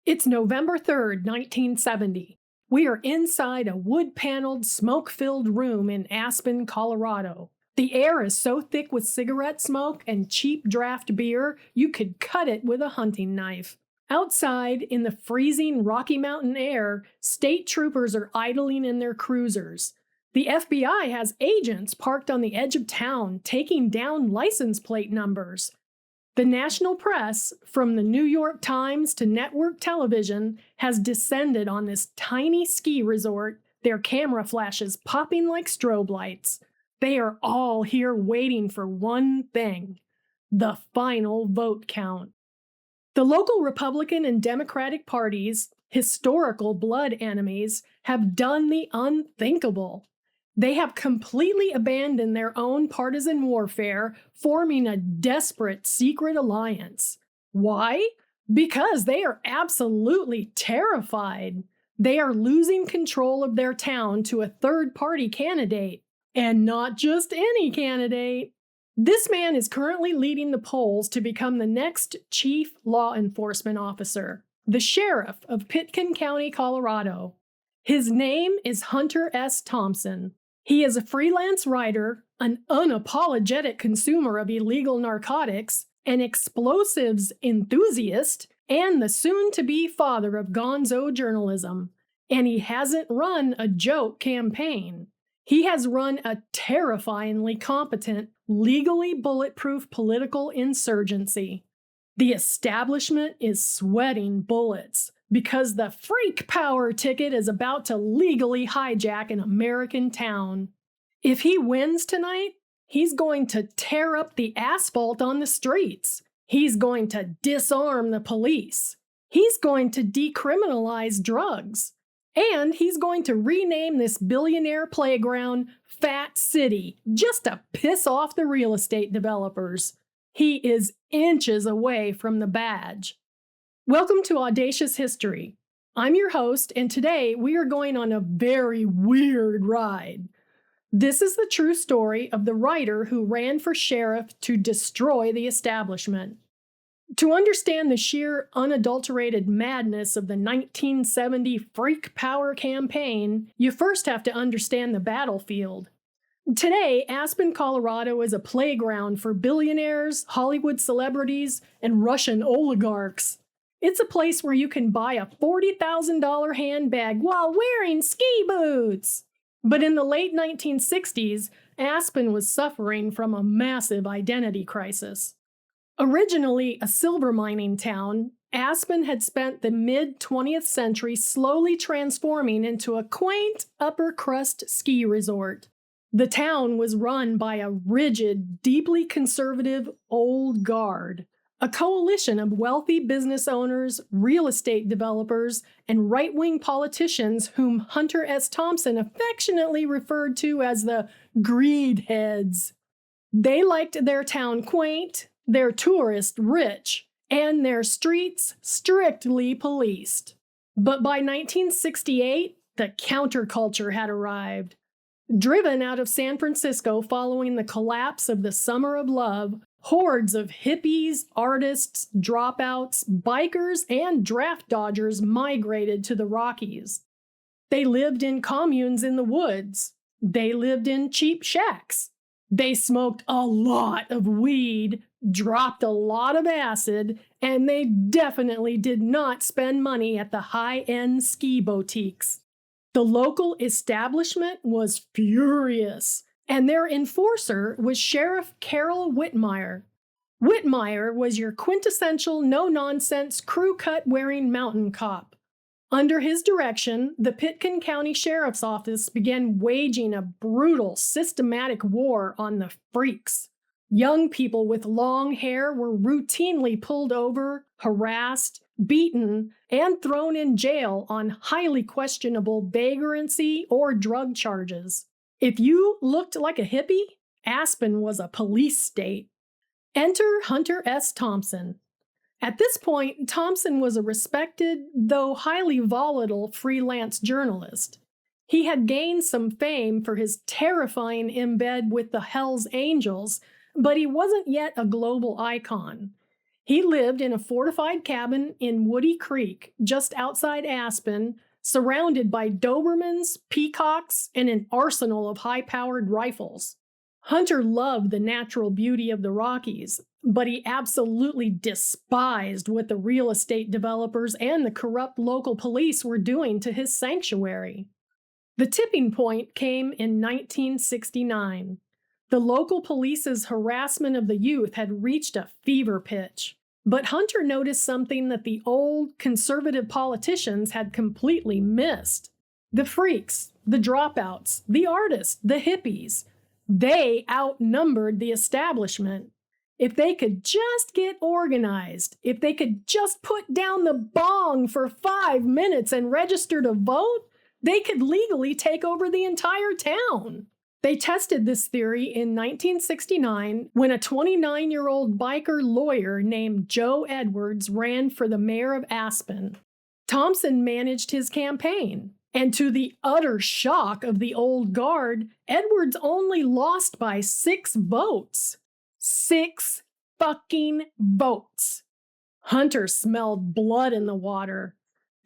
It's November 3rd, 1970. We are inside a wood-paneled, smoke-filled room in Aspen, Colorado. The air is so thick with cigarette smoke and cheap draft beer, you could cut it with a hunting knife. Outside, in the freezing Rocky Mountain air, state troopers are idling in their cruisers. The FBI has agents parked on the edge of town, taking down license plate numbers. The national press, from the New York Times to network television, has descended on this tiny ski resort, their camera flashes popping like strobe lights. They are all here waiting for one thing: the final vote count. The local Republican and Democratic parties, historical blood enemies, have done the unthinkable. They have completely abandoned their own partisan warfare, forming a desperate secret alliance. Why? Because they are absolutely terrified. They are losing control of their town to a third-party candidate. And not just any candidate. This man is currently leading the polls to become the next chief law enforcement officer, the Sheriff of Pitkin County, Colorado. His name is Hunter S. Thompson. He is a freelance writer, an unapologetic consumer of illegal narcotics, an explosives enthusiast, and the soon-to-be father of Gonzo journalism. And he hasn't run a joke campaign. He has run a terrifyingly competent, legally bulletproof political insurgency. The establishment is sweating bullets because the freak power ticket is about to legally hijack an American town. If he wins tonight, he's going to tear up the asphalt on the streets. He's going to disarm the police. He's going to decriminalize drugs. And he's going to rename this billionaire playground Fat City, just to piss off the real estate developers. He is inches away from the badge. Welcome to Audacious History. I'm your host, and today we are going on a very weird ride. This is the true story of the writer who ran for sheriff to destroy the establishment. To understand the sheer, unadulterated madness of the 1970 Freak Power campaign, you first have to understand the battlefield. Today, Aspen, Colorado is a playground for billionaires, Hollywood celebrities, and Russian oligarchs. It's a place where you can buy a $40,000 handbag while wearing ski boots. But in the late 1960s, Aspen was suffering from a massive identity crisis. Originally a silver mining town, Aspen had spent the mid-20th century slowly transforming into a quaint upper-crust ski resort. The town was run by a rigid, deeply conservative old guard, a coalition of wealthy business owners, real estate developers, and right-wing politicians whom Hunter S. Thompson affectionately referred to as the greed heads. They liked their town quaint, their tourists rich, and their streets strictly policed. But by 1968, the counterculture had arrived. Driven out of San Francisco following the collapse of the Summer of Love, hordes of hippies, artists, dropouts, bikers, and draft dodgers migrated to the Rockies. They lived in communes in the woods. They lived in cheap shacks. They smoked a lot of weed, dropped a lot of acid, and they definitely did not spend money at the high-end ski boutiques. The local establishment was furious, and their enforcer was Sheriff Carroll Whitmire. Whitmire was your quintessential no-nonsense crew-cut-wearing mountain cop. Under his direction, the Pitkin County Sheriff's Office began waging a brutal, systematic war on the freaks. Young people with long hair were routinely pulled over, harassed, beaten, and thrown in jail on highly questionable vagrancy or drug charges. If you looked like a hippie, Aspen was a police state. Enter Hunter S. Thompson. At this point, Thompson was a respected, though highly volatile, freelance journalist. He had gained some fame for his terrifying embed with the Hells Angels, but he wasn't yet a global icon. He lived in a fortified cabin in Woody Creek, just outside Aspen, surrounded by Dobermans, peacocks, and an arsenal of high-powered rifles. Hunter loved the natural beauty of the Rockies, but he absolutely despised what the real estate developers and the corrupt local police were doing to his sanctuary. The tipping point came in 1969. The local police's harassment of the youth had reached a fever pitch, but Hunter noticed something that the old, conservative politicians had completely missed. The freaks, the dropouts, the artists, the hippies, they outnumbered the establishment. If they could just get organized, if they could just put down the bong for 5 minutes and register to vote, they could legally take over the entire town. They tested this theory in 1969 when a 29-year-old biker lawyer named Joe Edwards ran for the mayor of Aspen. Thompson managed his campaign, and to the utter shock of the old guard, Edwards only lost by 6 votes. 6 fucking votes. Hunter smelled blood in the water.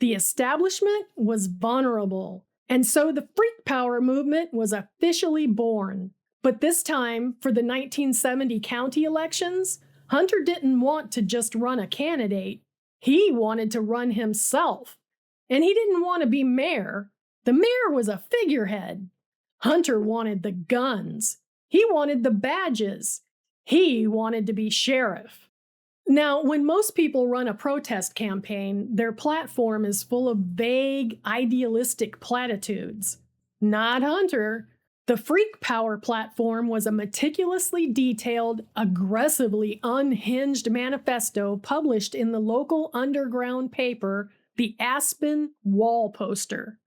The establishment was vulnerable. And so the freak power movement was officially born. But this time, for the 1970 county elections, Hunter didn't want to just run a candidate. He wanted to run himself. And he didn't want to be mayor. The mayor was a figurehead. Hunter wanted the guns. He wanted the badges. He wanted to be sheriff. Now, when most people run a protest campaign, their platform is full of vague, idealistic platitudes. Not Hunter. The Freak Power platform was a meticulously detailed, aggressively unhinged manifesto published in the local underground paper, the Aspen Wall Poster.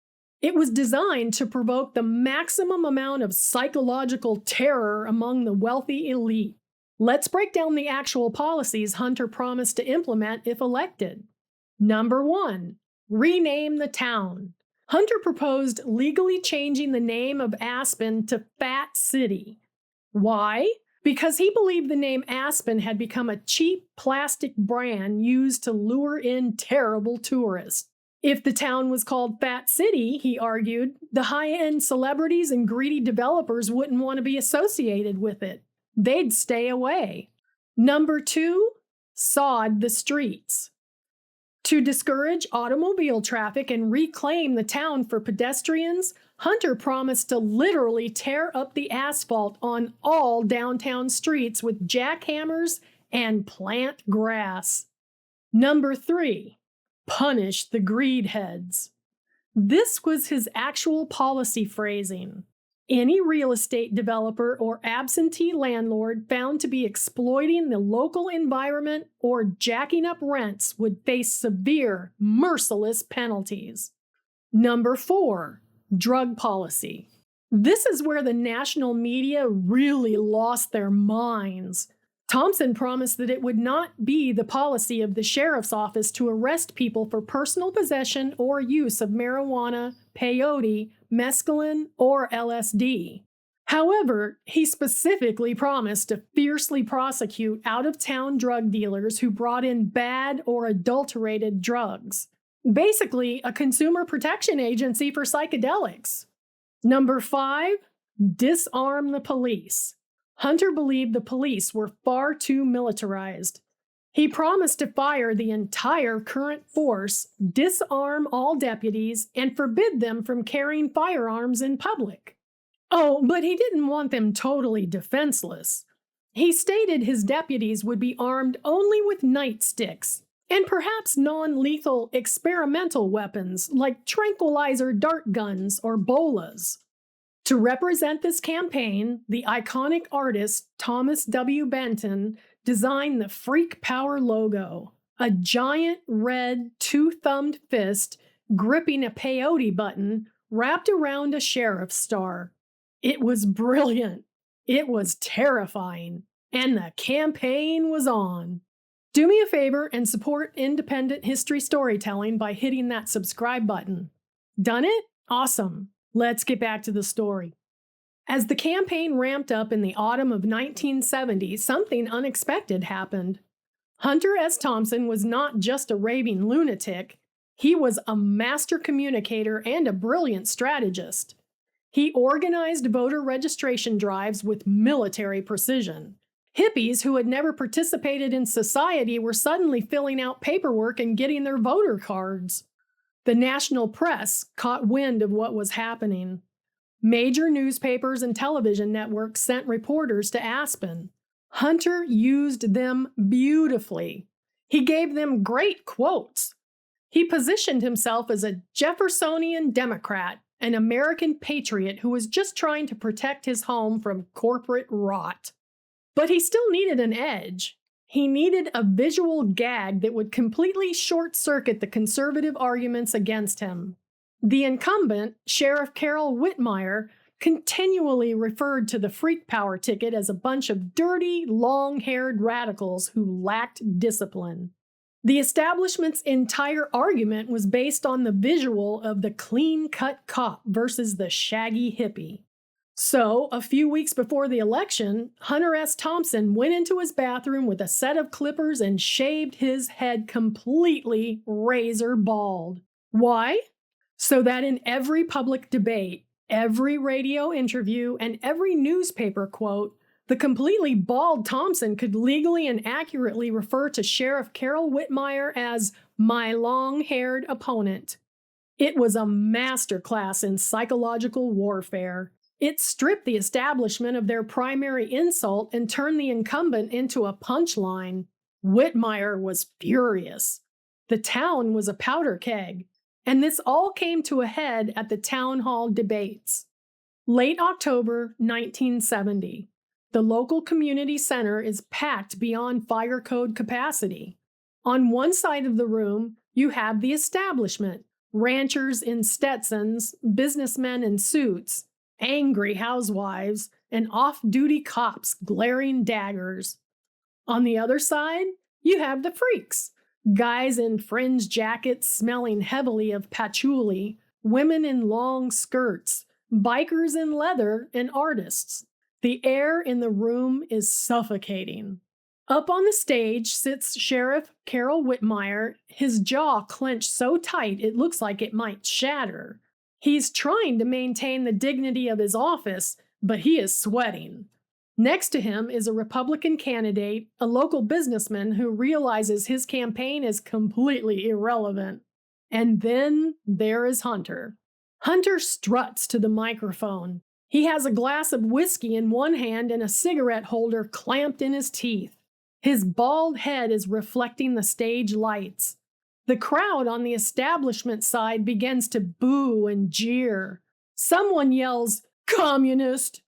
It was designed to provoke the maximum amount of psychological terror among the wealthy elite. Let's break down the actual policies Hunter promised to implement if elected. Number 1, rename the town. Hunter proposed legally changing the name of Aspen to Fat City. Why? Because he believed the name Aspen had become a cheap plastic brand used to lure in terrible tourists. If the town was called Fat City, he argued, the high-end celebrities and greedy developers wouldn't want to be associated with it. They'd stay away. Number 2, sod the streets. To discourage automobile traffic and reclaim the town for pedestrians, Hunter promised to literally tear up the asphalt on all downtown streets with jackhammers and plant grass. Number 3, punish the greedheads. This was his actual policy phrasing. Any real estate developer or absentee landlord found to be exploiting the local environment or jacking up rents would face severe, merciless penalties. Number 4, drug policy. This is where the national media really lost their minds. Thompson promised that it would not be the policy of the sheriff's office to arrest people for personal possession or use of marijuana, peyote, mescaline, or LSD. However, he specifically promised to fiercely prosecute out-of-town drug dealers who brought in bad or adulterated drugs. Basically, a consumer protection agency for psychedelics. Number 5, disarm the police. Hunter believed the police were far too militarized. He promised to fire the entire current force, disarm all deputies, and forbid them from carrying firearms in public. Oh, but he didn't want them totally defenseless. He stated his deputies would be armed only with nightsticks, and perhaps non-lethal experimental weapons like tranquilizer dart guns or bolas. To represent this campaign, the iconic artist Thomas W. Benton designed the Freak Power logo, a giant red two-thumbed fist gripping a peyote button wrapped around a sheriff's star. It was brilliant. It was terrifying. And the campaign was on. Do me a favor and support independent history storytelling by hitting that subscribe button. Done it? Awesome. Let's get back to the story. As the campaign ramped up in the autumn of 1970, something unexpected happened. Hunter S. Thompson was not just a raving lunatic, he was a master communicator and a brilliant strategist. He organized voter registration drives with military precision. Hippies who had never participated in society were suddenly filling out paperwork and getting their voter cards. The national press caught wind of what was happening. Major newspapers and television networks sent reporters to Aspen. Hunter used them beautifully. He gave them great quotes. He positioned himself as a Jeffersonian Democrat, an American patriot who was just trying to protect his home from corporate rot. But he still needed an edge. He needed a visual gag that would completely short-circuit the conservative arguments against him. The incumbent, Sheriff Carroll Whitmire, continually referred to the freak power ticket as a bunch of dirty, long-haired radicals who lacked discipline. The establishment's entire argument was based on the visual of the clean-cut cop versus the shaggy hippie. So, a few weeks before the election, Hunter S. Thompson went into his bathroom with a set of clippers and shaved his head completely razor bald. Why? So that in every public debate, every radio interview, and every newspaper quote, the completely bald Thompson could legally and accurately refer to Sheriff Carroll Whitmire as my long-haired opponent. It was a masterclass in psychological warfare. It stripped the establishment of their primary insult and turned the incumbent into a punchline. Whitmire was furious. The town was a powder keg. And this all came to a head at the town hall debates. Late October 1970. The local community center is packed beyond fire code capacity. On one side of the room, you have the establishment, ranchers in Stetsons, businessmen in suits, angry housewives, and off-duty cops glaring daggers. On the other side, you have the freaks, guys in fringe jackets smelling heavily of patchouli, women in long skirts, bikers in leather, and artists. The air in the room is suffocating. Up on the stage sits Sheriff Carroll Whitmire, his jaw clenched so tight it looks like it might shatter. He's trying to maintain the dignity of his office, but he is sweating. Next to him is a Republican candidate, a local businessman who realizes his campaign is completely irrelevant. And then there is Hunter. Hunter struts to the microphone. He has a glass of whiskey in one hand and a cigarette holder clamped in his teeth. His bald head is reflecting the stage lights. The crowd on the establishment side begins to boo and jeer. Someone yells, "Communist!"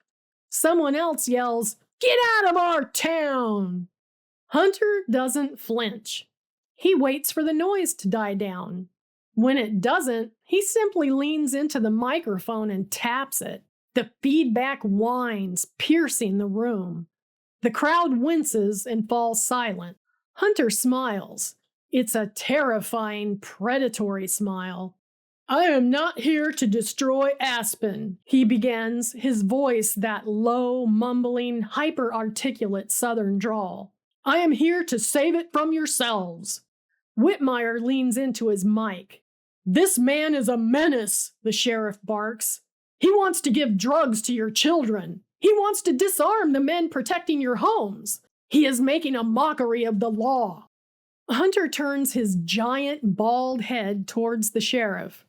Someone else yells, "Get out of our town!" Hunter doesn't flinch. He waits for the noise to die down. When it doesn't, he simply leans into the microphone and taps it. The feedback whines, piercing the room. The crowd winces and falls silent. Hunter smiles. It's a terrifying, predatory smile. "I am not here to destroy Aspen," he begins, his voice that low, mumbling, hyper-articulate southern drawl. "I am here to save it from yourselves." Whitmire leans into his mic. "This man is a menace," the sheriff barks. "He wants to give drugs to your children. He wants to disarm the men protecting your homes. He is making a mockery of the law." Hunter turns his giant, bald head towards the sheriff.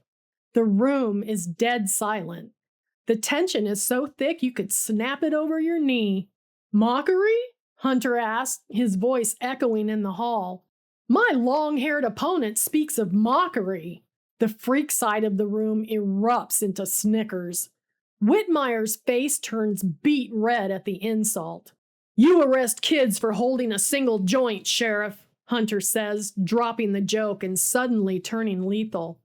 The room is dead silent. The tension is so thick you could snap it over your knee. "Mockery?" Hunter asked, his voice echoing in the hall. "My long-haired opponent speaks of mockery." The freak side of the room erupts into snickers. Whitmire's face turns beet red at the insult. "You arrest kids for holding a single joint, Sheriff," Hunter says, dropping the joke and suddenly turning lethal.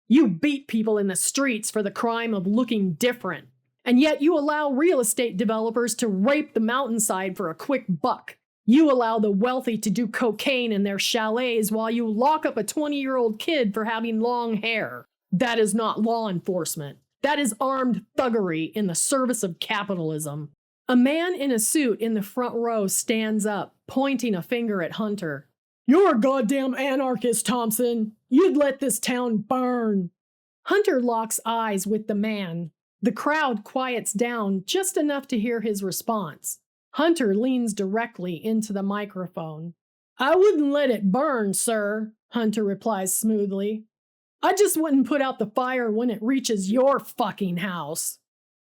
"You beat people in the streets for the crime of looking different. And yet you allow real estate developers to rape the mountainside for a quick buck. You allow the wealthy to do cocaine in their chalets while you lock up a 20-year-old kid for having long hair. That is not law enforcement. That is armed thuggery in the service of capitalism." A man in a suit in the front row stands up, pointing a finger at Hunter. "You're a goddamn anarchist, Thompson. You'd let this town burn." Hunter locks eyes with the man. The crowd quiets down just enough to hear his response. Hunter leans directly into the microphone. "I wouldn't let it burn, sir," Hunter replies smoothly. "I just wouldn't put out the fire when it reaches your fucking house."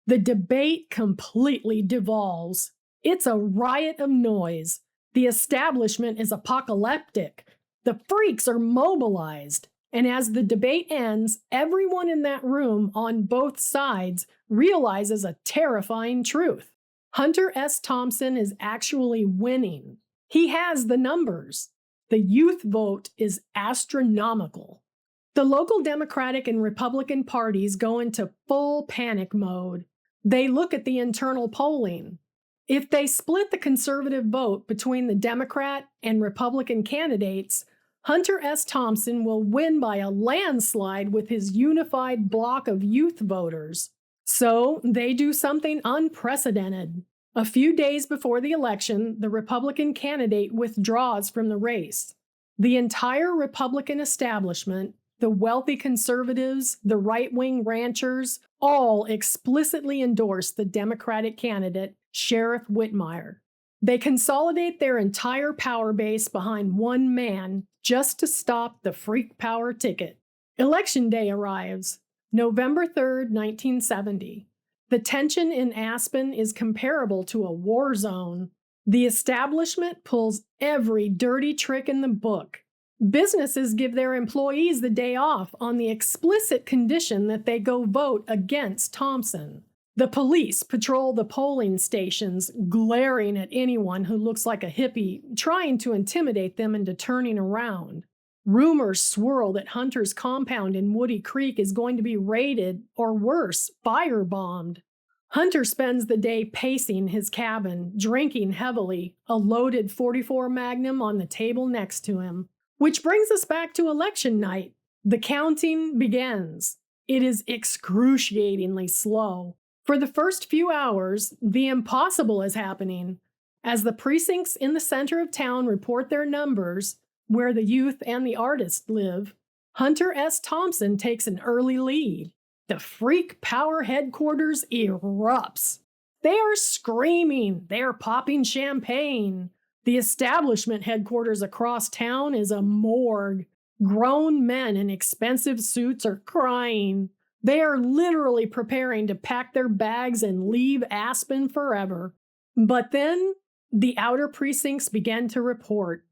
The debate completely devolves. It's a riot of noise. The establishment is apocalyptic. The freaks are mobilized. And as the debate ends, everyone in that room on both sides realizes a terrifying truth. Hunter S. Thompson is actually winning. He has the numbers. The youth vote is astronomical. The local Democratic and Republican parties go into full panic mode. They look at the internal polling. If they split the conservative vote between the Democrat and Republican candidates, Hunter S. Thompson will win by a landslide with his unified bloc of youth voters. So they do something unprecedented. A few days before the election, the Republican candidate withdraws from the race. The entire Republican establishment, the wealthy conservatives, the right-wing ranchers, all explicitly endorse the Democratic candidate, Sheriff Whitmire. They consolidate their entire power base behind one man just to stop the freak power ticket. Election day arrives, November 3rd, 1970. The tension in Aspen is comparable to a war zone. The establishment pulls every dirty trick in the book. Businesses give their employees the day off on the explicit condition that they go vote against Thompson. The police patrol the polling stations, glaring at anyone who looks like a hippie, trying to intimidate them into turning around. Rumors swirl that Hunter's compound in Woody Creek is going to be raided, or worse, firebombed. Hunter spends the day pacing his cabin, drinking heavily, a loaded .44 Magnum on the table next to him. Which brings us back to election night. The counting begins. It is excruciatingly slow. For the first few hours, the impossible is happening. As the precincts in the center of town report their numbers, where the youth and the artists live, Hunter S. Thompson takes an early lead. The freak power headquarters erupts. They are screaming. They are popping champagne. The establishment headquarters across town is a morgue. Grown men in expensive suits are crying. They are literally preparing to pack their bags and leave Aspen forever. But then, the outer precincts began to report.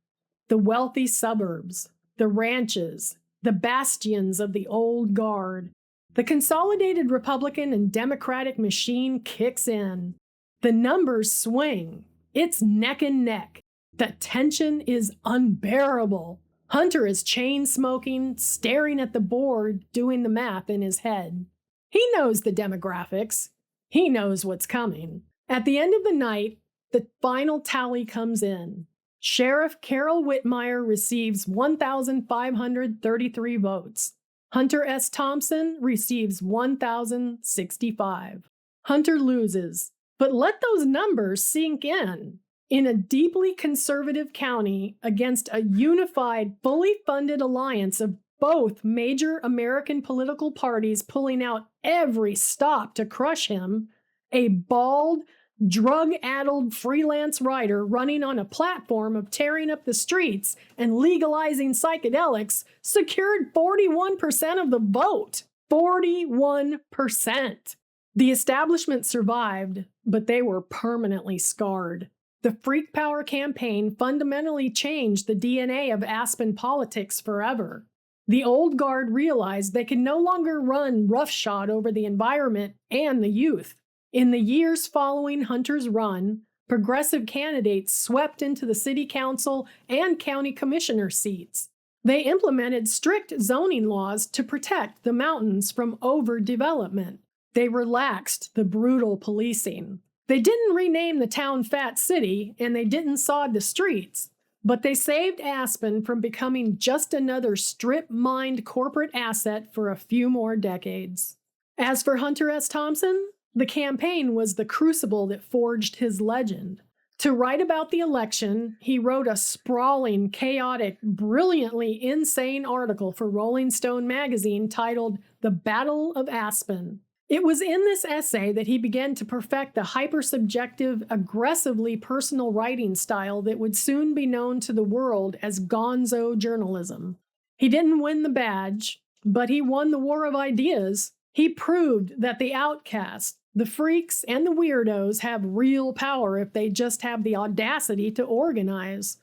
The wealthy suburbs, the ranches, the bastions of the old guard. The consolidated Republican and Democratic machine kicks in. The numbers swing. It's neck and neck. The tension is unbearable. Hunter is chain smoking, staring at the board, doing the math in his head. He knows the demographics. He knows what's coming. At the end of the night, the final tally comes in. Sheriff Carol Whitmire receives 1,533 votes. Hunter S. Thompson receives 1,065. Hunter loses. But let those numbers sink in. In a deeply conservative county against a unified, fully funded alliance of both major American political parties pulling out every stop to crush him, a bald, drug-addled freelance writer running on a platform of tearing up the streets and legalizing psychedelics secured 41% of the vote. 41%. The establishment survived, but they were permanently scarred. The Freak Power campaign fundamentally changed the DNA of Aspen politics forever. The old guard realized they could no longer run roughshod over the environment and the youth. In the years following Hunter's run, progressive candidates swept into the city council and county commissioner seats. They implemented strict zoning laws to protect the mountains from overdevelopment. They relaxed the brutal policing. They didn't rename the town Fat City, and they didn't sod the streets, but they saved Aspen from becoming just another strip-mined corporate asset for a few more decades. As for Hunter S. Thompson, the campaign was the crucible that forged his legend. To write about the election, he wrote a sprawling, chaotic, brilliantly insane article for Rolling Stone magazine titled The Battle of Aspen. It was in this essay that he began to perfect the hypersubjective, aggressively personal writing style that would soon be known to the world as Gonzo journalism. He didn't win the badge, but he won the war of ideas. He proved that the outcast, the freaks, and the weirdos have real power if they just have the audacity to organize.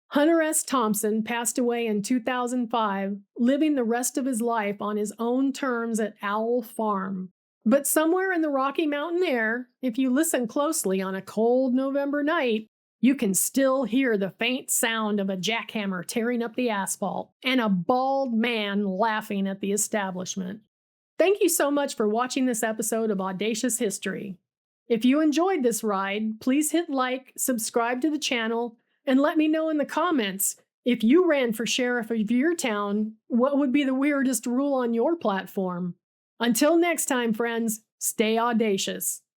Hunter S. Thompson passed away in 2005, living the rest of his life on his own terms at Owl Farm. But somewhere in the Rocky Mountain air, if you listen closely on a cold November night, you can still hear the faint sound of a jackhammer tearing up the asphalt and a bald man laughing at the establishment. Thank you so much for watching this episode of Audacious History. If you enjoyed this ride, please hit like, subscribe to the channel, and let me know in the comments, if you ran for sheriff of your town, what would be the weirdest rule on your platform? Until next time, friends, stay audacious.